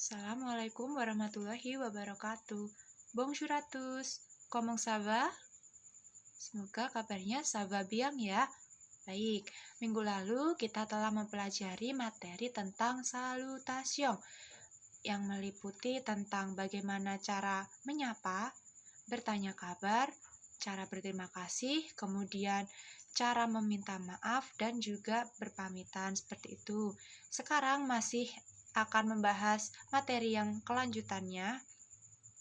Assalamualaikum warahmatullahi wabarakatuh. Bonjour à tous. Comment ça va? Semoga kabarnya ça va bien ya. Baik, minggu lalu kita telah mempelajari materi tentang salutation yang meliputi tentang bagaimana cara menyapa, bertanya kabar, cara berterima kasih, kemudian cara meminta maaf dan juga berpamitan seperti itu. Sekarang masih akan membahas materi yang kelanjutannya,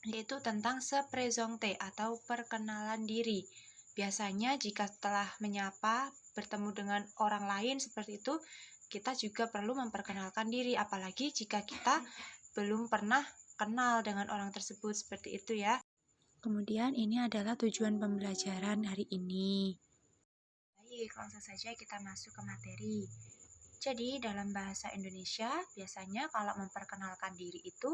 yaitu tentang se présenter atau perkenalan diri. Biasanya jika setelah menyapa, bertemu dengan orang lain seperti itu, kita juga perlu memperkenalkan diri, apalagi jika kita belum pernah kenal dengan orang tersebut seperti itu ya. Kemudian ini adalah tujuan pembelajaran hari ini. Baik, langsung saja kita masuk ke materi. Jadi dalam bahasa Indonesia biasanya kalau memperkenalkan diri itu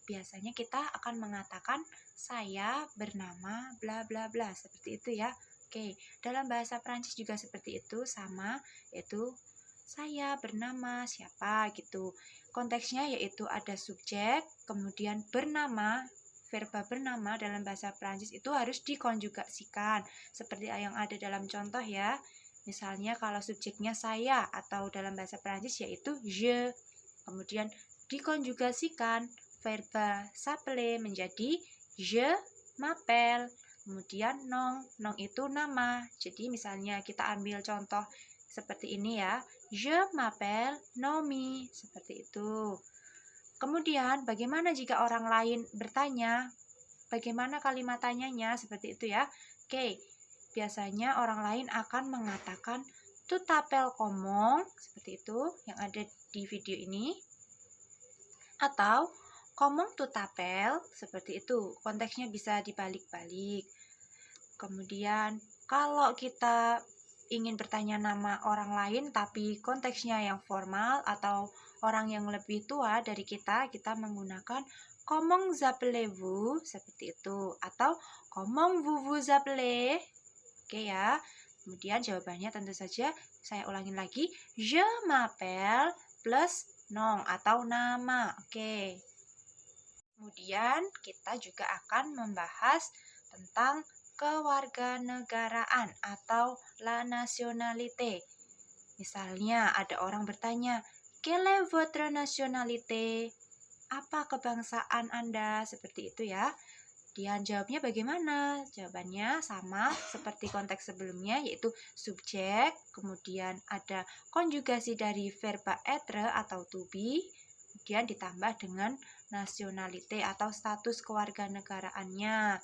biasanya kita akan mengatakan saya bernama bla bla bla seperti itu ya. Oke, dalam bahasa Prancis juga seperti itu sama, yaitu saya bernama siapa gitu. Konteksnya yaitu ada subjek, kemudian bernama, verba bernama dalam bahasa Prancis itu harus dikonjugasikan seperti yang ada dalam contoh ya. Misalnya kalau subjeknya saya atau dalam bahasa Prancis yaitu je, kemudian dikonjugasikan verba s'appeler menjadi je m'appelle, kemudian nong itu nama. Jadi misalnya kita ambil contoh seperti ini ya, je m'appelle Nomi, seperti itu. Kemudian bagaimana jika orang lain bertanya, bagaimana kalimat tanyanya, seperti itu ya. Oke, biasanya orang lain akan mengatakan tu t'appelles comment, seperti itu yang ada di video ini, atau comment tu t'appelles, seperti itu. Konteksnya bisa dibalik-balik. Kemudian kalau kita ingin bertanya nama orang lain tapi konteksnya yang formal atau orang yang lebih tua dari kita menggunakan comment appelez-vous, seperti itu, atau comment vous appelez. Oke ya. Kemudian jawabannya tentu saja saya ulangin lagi, je m'appelle plus nom atau nama. Oke. Kemudian kita juga akan membahas tentang kewarganegaraan atau la nationalité. Misalnya ada orang bertanya, quelle est votre nationalité? Apa kebangsaan Anda? Seperti itu ya. Dan jawabnya bagaimana? Jawabannya sama seperti konteks sebelumnya, yaitu subjek, kemudian ada konjugasi dari verba être atau to be, kemudian ditambah dengan nationalité atau status kewarganegaraannya.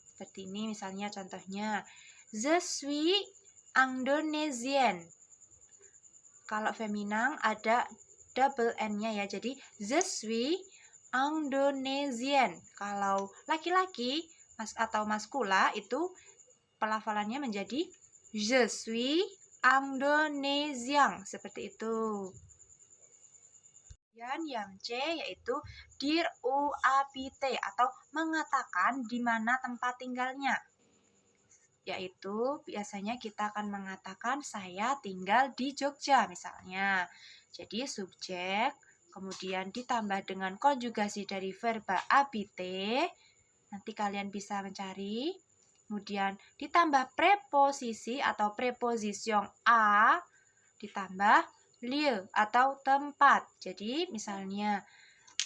Seperti ini misalnya contohnya, je suis indonésien. Kalau feminang ada double N-nya ya, jadi je suis indonésien. Kalau laki-laki atau maskula itu pelafalannya menjadi je suis indonésien, seperti itu. Dan yang C yaitu dir où habite atau mengatakan di mana tempat tinggalnya. Yaitu biasanya kita akan mengatakan saya tinggal di Jogja misalnya. Jadi subjek, kemudian ditambah dengan konjugasi dari verba habite, nanti kalian bisa mencari. Kemudian ditambah preposisi atau preposition a, ditambah lieu atau tempat. Jadi misalnya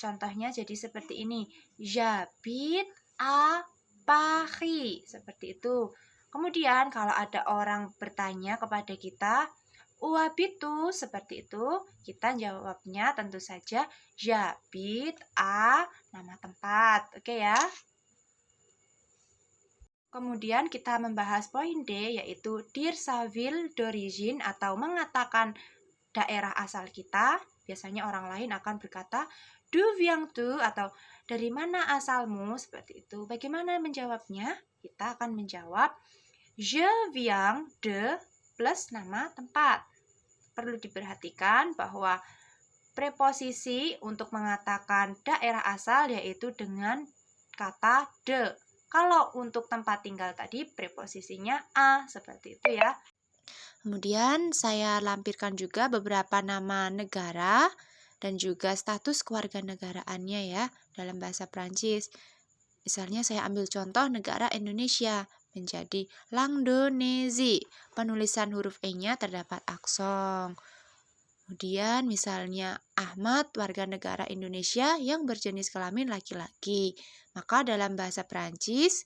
contohnya jadi seperti ini, j'habite à Paris, seperti itu. Kemudian kalau ada orang bertanya kepada kita, où habites, seperti itu, kita jawabnya tentu saja j'habite à nama tempat. Oke ya. Kemudian kita membahas poin D, yaitu dire sa ville d'origine atau mengatakan daerah asal kita. Biasanya orang lain akan berkata d'où viens-tu atau dari mana asalmu, seperti itu. Bagaimana menjawabnya? Kita akan menjawab je viens de plus nama tempat. Perlu diperhatikan bahwa preposisi untuk mengatakan daerah asal yaitu dengan kata de. Kalau untuk tempat tinggal tadi preposisinya a, seperti itu ya. Kemudian saya lampirkan juga beberapa nama negara dan juga status kewarganegaraannya ya dalam bahasa Prancis. Misalnya saya ambil contoh negara Indonesia menjadi Langdonesi. Penulisan huruf E-nya terdapat akson. Kemudian misalnya Ahmad warga negara Indonesia yang berjenis kelamin laki-laki. Maka dalam bahasa Prancis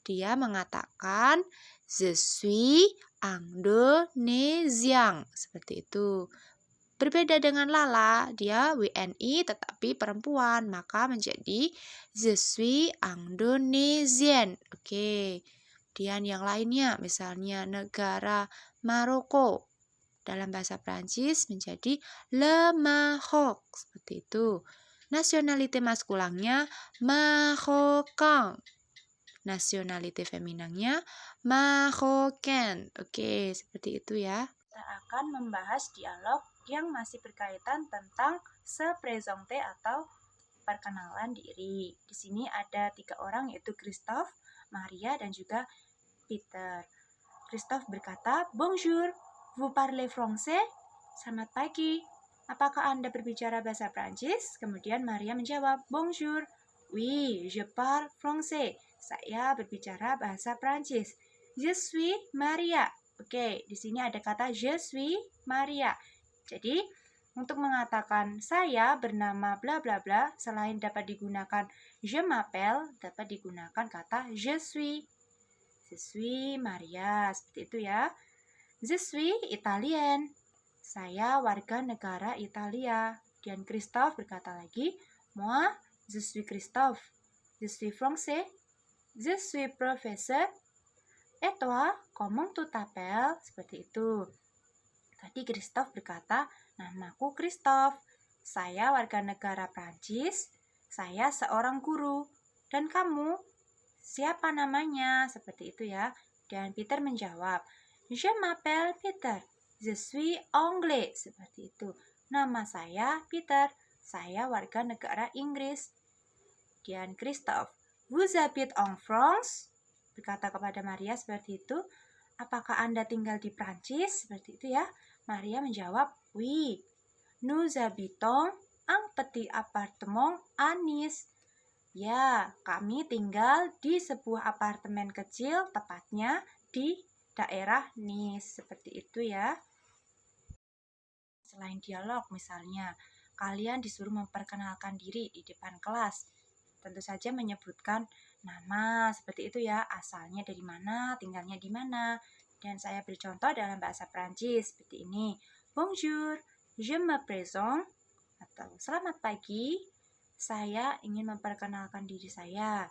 dia mengatakan Je suis Indonésien. Seperti itu. Berbeda dengan Lala, dia WNI tetapi perempuan, maka menjadi Je suis Indonésien. Oke. Kemudian yang lainnya, misalnya negara Maroko. Dalam bahasa Prancis menjadi Le Maroc. Seperti itu. Nasionalite maskulannya Marocain. Nasionalite feminangnya Marocaine. Oke, seperti itu ya. Kita akan membahas dialog yang masih berkaitan tentang se présenter atau perkenalan diri. Di sini ada 3 orang yaitu Christophe, Maria, dan juga Peter. Christophe berkata, "Bonjour, vous parlez français?" Selamat pagi. Apakah Anda berbicara bahasa Prancis? Kemudian Maria menjawab, "Bonjour, oui, je parle français." Saya berbicara bahasa Prancis. Je suis Maria. Oke, di sini ada kata je suis Maria. Jadi, untuk mengatakan saya bernama bla bla bla, selain dapat digunakan je m'appelle, dapat digunakan kata je suis. Je suis Maria, seperti itu ya. Je suis Italien. Saya warga negara Italia. Dan Christophe berkata lagi, moi, je suis Christophe. Je suis français. Je suis professeur. Et toi, comment tu t'appelles? Seperti itu. Tadi Christophe berkata, namaku Christophe. Saya warga negara Prancis. Saya seorang guru. Dan kamu? Siapa namanya? Seperti itu ya. Dan Peter menjawab, je m'appelle Peter. Je suis anglais. Seperti itu. Nama saya Peter. Saya warga negara Inggris. Dan Christophe, vous habitez en France? Berkata kepada Maria seperti itu. Apakah Anda tinggal di Prancis? Seperti itu ya. Maria menjawab, oui. Nous habitons un petit appartement à Nice. Ya, kami tinggal di sebuah apartemen kecil, tepatnya di daerah Nice. Seperti itu ya. Selain dialog, misalnya, kalian disuruh memperkenalkan diri di depan kelas. Tentu saja menyebutkan nama, seperti itu ya, asalnya dari mana, tinggalnya di mana. Dan saya beri contoh dalam bahasa Prancis, seperti ini. Bonjour, je me présente, atau selamat pagi, saya ingin memperkenalkan diri saya.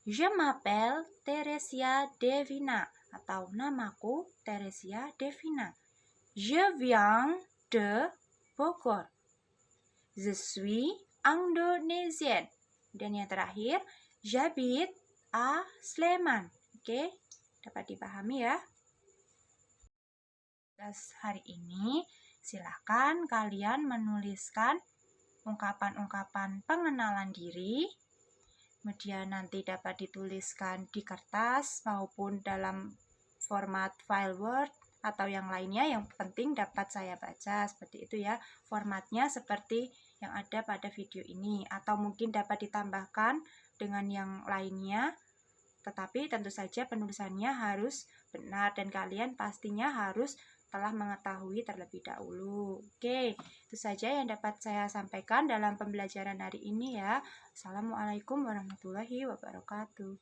Je m'appelle Teresia Devina, atau namaku Teresia Devina. Je viens de Bogor. Je suis Indonesienne. Dan yang terakhir, j'habite à Sleman. Oke, dapat dipahami ya. Hari ini, silakan kalian menuliskan ungkapan-ungkapan pengenalan diri. Kemudian nanti dapat dituliskan di kertas maupun dalam format file Word atau yang lainnya, yang penting dapat saya baca. Seperti itu ya. Formatnya seperti yang ada pada video ini, atau mungkin dapat ditambahkan dengan yang lainnya, tetapi tentu saja penulisannya harus benar dan kalian pastinya harus telah mengetahui terlebih dahulu. Oke, itu saja yang dapat saya sampaikan dalam pembelajaran hari ini ya. Assalamualaikum warahmatullahi wabarakatuh.